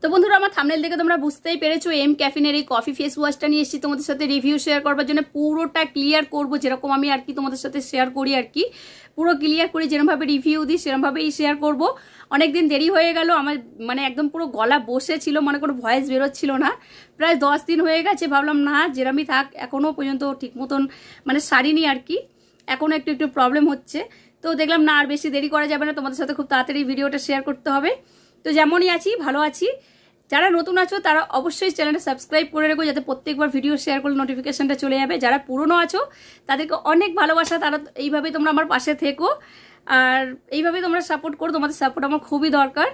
তো বন্ধুরা আমার থাম্বনেল দেখে তোমরা বুঝতেই পেরেছো এম ক্যাফিনের এই কফি ফেস ওয়াশটা নিয়ে এসেছি তোমাদের সাথে রিভিউ শেয়ার করবার জন্য। পুরোটা ক্লিয়ার করব যেরকম আমি আর কি তোমাদের সাথে শেয়ার করি আর কি, পুরো ক্লিয়ার করে যেরকমভাবে রিভিউ দিই সেরকমভাবেই শেয়ার করব। অনেকদিন দেরি হয়ে গেল, আমার মানে একদম পুরো গলা বসেছিল, মানে কোনো ভয়েস বেরোচ্ছিল না। প্রায় 10 দিন হয়ে গেছে, ভাবলাম না যেরমই থাক, এখনও পর্যন্ত ঠিক মতন মানে সারিনি আর কি, এখনও একটু একটু প্রবলেম হচ্ছে। তো দেখলাম না আর বেশি দেরি করা যাবে না, তোমাদের সাথে খুব তাড়াতাড়ি ভিডিওটা শেয়ার করতে হবে। তো যেমনই আছি ভালো আছি, যারা নতুন আছো তারা অবশ্যই চ্যানেলটা সাবস্ক্রাইব করে রেখো যাতে প্রত্যেকবার ভিডিও শেয়ার করলে নোটিফিকেশনটা চলে যাবে। যারা পুরনো আছো তাদেরকে অনেক ভালোবাসা, তারা এইভাবেই তোমরা আমার পাশে থেকো আর এইভাবেই তোমরা সাপোর্ট করো, তোমাদের সাপোর্ট আমার খুবই দরকার।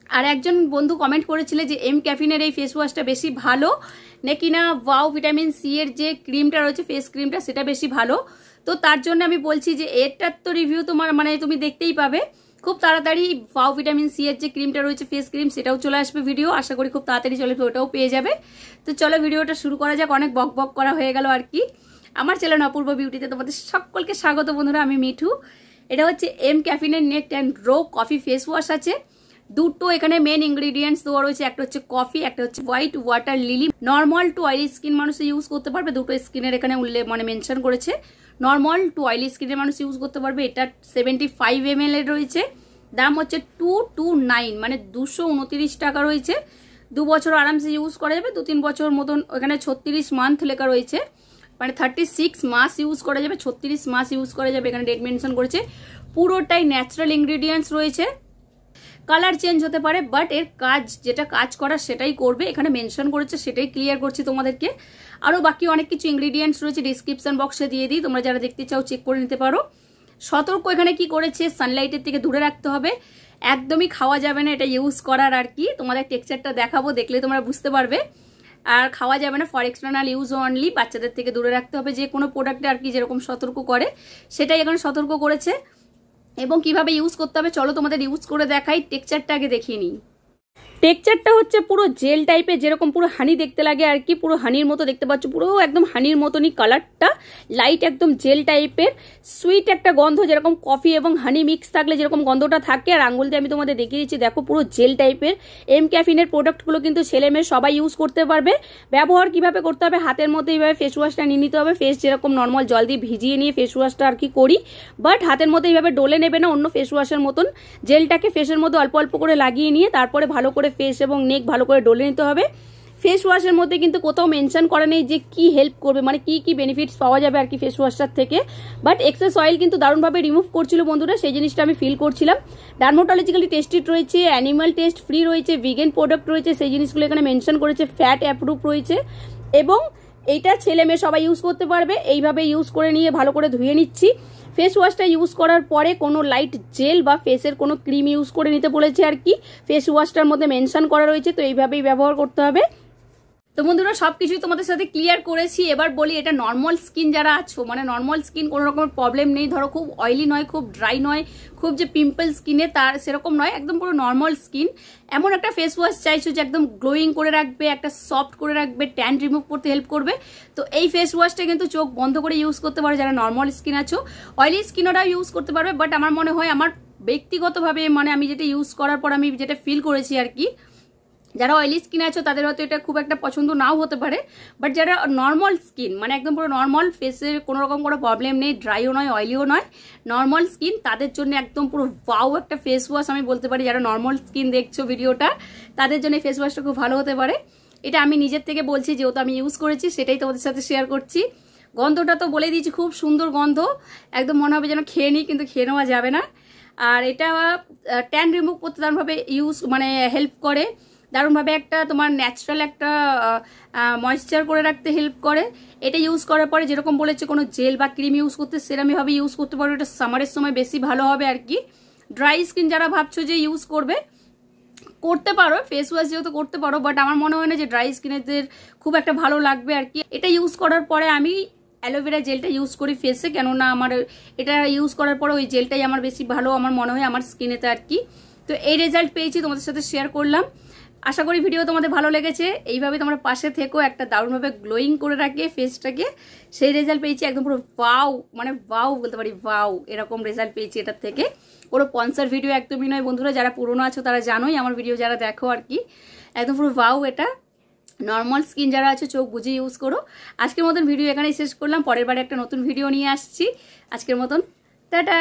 আর একজন বন্ধু কমেন্ট করেছিলে যে এম ক্যাফিনের এই ফেস ওয়াশটা বেশি ভালো নাকি না ওয়াও ভিটামিন সি এর যে ক্রিমটা রয়েছে ফেস ক্রিমটা সেটা বেশি ভালো। তো তার জন্য আমি বলছি যে এটার তো রিভিউ তোমার মানে তুমি দেখতেই পাবে খুব তাড়াতাড়ি। ওয়াও ভিটামিন সি এর যে ক্রিমটা রয়েছে ফেস ক্রিম সেটাও চলে আসবে ভিডিও, আশা করি খুব তাড়াতাড়ি চলে আসবে, ওটাও পেয়ে যাবে। তো চলো ভিডিওটা শুরু করা যাক, অনেক বক বক করা হয়ে গেল আর কি। আমার চ্যানেল অপূর্ব বিউটিতে তোমাদের সকলকে স্বাগত বন্ধুরা, আমি মিঠু। এটা হচ্ছে এম ক্যাফিনের net and rho coffee face wash আছে। দুটো এখানে মেন ইনগ্রিডিয়েন্টস দেওয়া রয়েছে, একটা হচ্ছে কফি, একটা হচ্ছে white water lily. Normal to oily skin মানুষ ইউজ করতে পারবে, দুটো স্কিনের এখানে উল্লেখ মানে মেনশন করেছে। নর্মাল টু অয়েলি স্কিনের মানুষ ইউজ করতে পারবে। এটা 75 ml এর রয়েছে, দাম হচ্ছে 229 মানে 229 টাকা রয়েছে। 2 বছর আরামসে ইউজ করা যাবে, 2-3 বছর মতন। ওখানে 36 মান্থ লেখা রয়েছে, মানে 36 মাস ইউজ করা যাবে, 36 মাস ইউজ করা যাবে, এখানে ডেট মেনশন করেছে। পুরোটাই ন্যাচারাল ইনগ্রিডিয়েন্টস রয়েছে, কালার চেঞ্জ হতে পারে বাট এর কাজ যেটা কাজ করার সেটাই করবে, এখানে মেনশন করেছে সেটাই ক্লিয়ার করছি তোমাদেরকে। আরও বাকি অনেক কিছু ইনগ্রিডিয়েন্টস রয়েছে, ডিসক্রিপশন বক্সে দিয়ে দিই, তোমরা যারা দেখতে চাও চেক করে নিতে পারো। সতর্ক এখানে কি করেছে, সানলাইটের থেকে দূরে রাখতে হবে, একদমই খাওয়া যাবে না এটা ইউজ করার আর কি। তোমাদের টেক্সচারটা দেখাবো, দেখলে তোমরা বুঝতে পারবে। আর খাওয়া যাবে না, ফর এক্সটার্নাল ইউজ অনলি, বাচ্চাদের থেকে দূরে রাখতে হবে। যে কোনো প্রোডাক্টে আর কি যেরকম সতর্ক করে সেটাই এখানে সতর্ক করেছে। এবং কিভাবে ইউজ করতে হবে চলো তোমাদের ইউজ করে দেখাই, টেক্সচারটা আগে দেখিয়ে নিই। টেক্সচারটা হচ্ছে পুরো জেল টাইপের, যেরকম পুরো হানি দেখতে লাগে আর কি, পুরো হানির মতো দেখতে পাচ্ছ, পুরো একদম হানির মতনই কালারটা, লাইট একদম জেল টাইপের। সুইট একটা গন্ধ, যেরকম কফি এবং হানি মিক্স থাকলে যেরকম গন্ধটা থাকে। আর আঙুল দিয়ে আমি তোমাদের দেখিয়ে দিচ্ছি, দেখো পুরো জেল টাইপের। এম ক্যাফিনের প্রোডাক্টগুলো কিন্তু ছেলে মেয়ে সবাই ইউজ করতে পারবে। ব্যবহার কিভাবে করতে হবে, হাতের মধ্যে এইভাবে ফেস ওয়াশটা নিয়ে নিতে হবে। ফেস যেরকম নর্মাল জল দিয়ে ভিজিয়ে নিয়ে ফেস ওয়াশটা আর কি করি, বাট হাতের মধ্যে এইভাবে ডলে নেবে না অন্য ফেস ওয়াশের মতন। জেলটাকে ফেসের মধ্যে অল্প অল্প করে লাগিয়ে নিয়ে তারপরে ভালো করে ফেস এবং নেক ভালো করে ডলে নিতে হবে। ফেস ওয়াশের মধ্যে কিন্তু কোথাও মেনশন করা নেই যে কি হেল্প করবে, মানে কি কি বেনিফিটস পাওয়া যাবে আর কি ফেস ওয়াশটার থেকে। বাট এক্সেস অয়েল কিন্তু দারুণভাবে রিমুভ করছিল বন্ধুরা, সেই জিনিসটা আমি ফিল করছিলাম। ডার্মাটোলজিক্যালি টেস্টেড রয়েছে, অ্যানিমাল টেস্ট ফ্রি রয়েছে, ভিগান প্রোডাক্ট রয়েছে, সেই জিনিসগুলো এখানে মেনশন করেছে, ফ্যাট অ্যাপ্রুভ রয়েছে। এবং এইটা ছেলে মেয়ে সবাই ইউজ করতে পারবে। এইভাবে ইউজ করে নিয়ে ভালো করে ধুয়ে নিচ্ছি। ফেস ওয়াশটা ইউজ করার পরে কোনো লাইট জেল বা ফেসের কোনো ক্রিম ইউজ করে নিতে বলেছে আর কি, ফেস ওয়াশটার মধ্যে মেনশন করা রয়েছে। তো এইভাবেই ব্যবহার করতে হবে। তো বন্ধুরা সবকিছুই তোমাদের সাথে ক্লিয়ার করেছি। এবার বলি, এটা নর্মাল স্কিন যারা আছো, মানে নর্মাল স্কিন কোনো রকমের প্রবলেম নেই, ধরো খুব অয়েলি নয়, খুব ড্রাই নয়, খুব যে পিম্পল স্কিনে তার সেরকম নয়, একদম পুরো নর্মাল স্কিন। এমন একটা ফেস ওয়াশ চাইছো যে একদম গ্লোয়িং করে রাখবে, একটা সফট করে রাখবে, ট্যান রিমুভ করতে হেল্প করবে। তো এই ফেস ওয়াশটা কিন্তু চোখ বন্ধ করে ইউজ করতে পারো যারা নর্মাল স্কিন আছো। অয়েলি স্কিনেরাও ইউজ করতে পারবে, বাট আমার মনে হয় আমার ব্যক্তিগতভাবে মানে আমি যেটা ইউজ করার পর আমি যেটা ফিল করেছি আর কি, যারা অয়েলি স্কিন আছো তাদের হয়তো এটা খুব একটা পছন্দ নাও হতে পারে, বাট যারা নর্মাল স্কিন মানে একদম পুরো নর্মাল, ফেসের কোনো রকম কোনো প্রবলেম নেই, ড্রাইও নয় অয়েলিও নয়, নর্মাল স্কিন, তাদের জন্য একদম পুরো ওয়াও একটা ফেস ওয়াশ আমি বলতে পারি। যারা নর্মাল স্কিন দেখছো ভিডিওটা তাদের জন্য এই ফেস ওয়াশটা খুব ভালো হতে পারে। এটা আমি নিজের থেকে বলছি, যেহেতু আমি ইউজ করেছি সেটাই তোমাদের সাথে শেয়ার করছি। গন্ধটা তো বলে দিয়েছি, খুব সুন্দর গন্ধ, একদম মনে হবে যেন খেয়ে নিই, কিন্তু খেয়ে নেওয়া যাবে না। আর এটা ট্যান রিমুভ করতে দারুণভাবে ইউজ মানে হেল্প করে, দারুণভাবে একটা তোমার ন্যাচারাল একটা ময়েশ্চার করে রাখতে হেল্প করে। এটা ইউজ করার পরে যেরকম বলেছে কোনো জেল বা ক্রিম ইউজ করতে সেরকমভাবে ইউজ করতে পারো। এটা সামারের সময় বেশি ভালো হবে আর কি। ড্রাই স্কিন যারা ভাবছো যে ইউজ করতে পারো, ফেস ওয়াশ যেহেতু করতে পারো, বাট আমার মনে হয় না যে ড্রাই স্কিনেদের খুব একটা ভালো লাগবে আর কি। এটা ইউজ করার পরে আমি অ্যালোভেরা জেলটা ইউজ করি ফেসে, কেননা আমার এটা ইউজ করার পরে ওই জেলটাই আমার বেশি ভালো আমার মনে হয় আমার স্কিনেতে আর কি। তো এই রেজাল্ট পেয়েছি, তোমাদের সাথে শেয়ার করলাম। আশা করি ভিডিও তোমাদের ভালো লেগেছে। এইভাবে তোমরা পাশে থেকো, একটা দারুণভাবে গ্লোয়িং করে রাখে ফেসটাকে। সেই রেজাল্ট পেয়েছি, একদম পুরো ওয়াও, মানে ওয়াও বলতে পারি, ওয়াও এরকম রেজাল্ট পেয়েছি এটার থেকে। কোনো স্পন্সর ভিডিও একদমই নয় বন্ধুরা, যারা পুরনো আছো তারা জানোই, আমার ভিডিও যারা দেখো আর কি। একদম পুরো ওয়াও। এটা নর্মাল স্কিন যারা আছে চোখ বুঝে ইউজ করো। আজকের মতন ভিডিও এখানেই শেষ করলাম, পরের বারে একটা নতুন ভিডিও নিয়ে আসছি। আজকের মতন টাটা।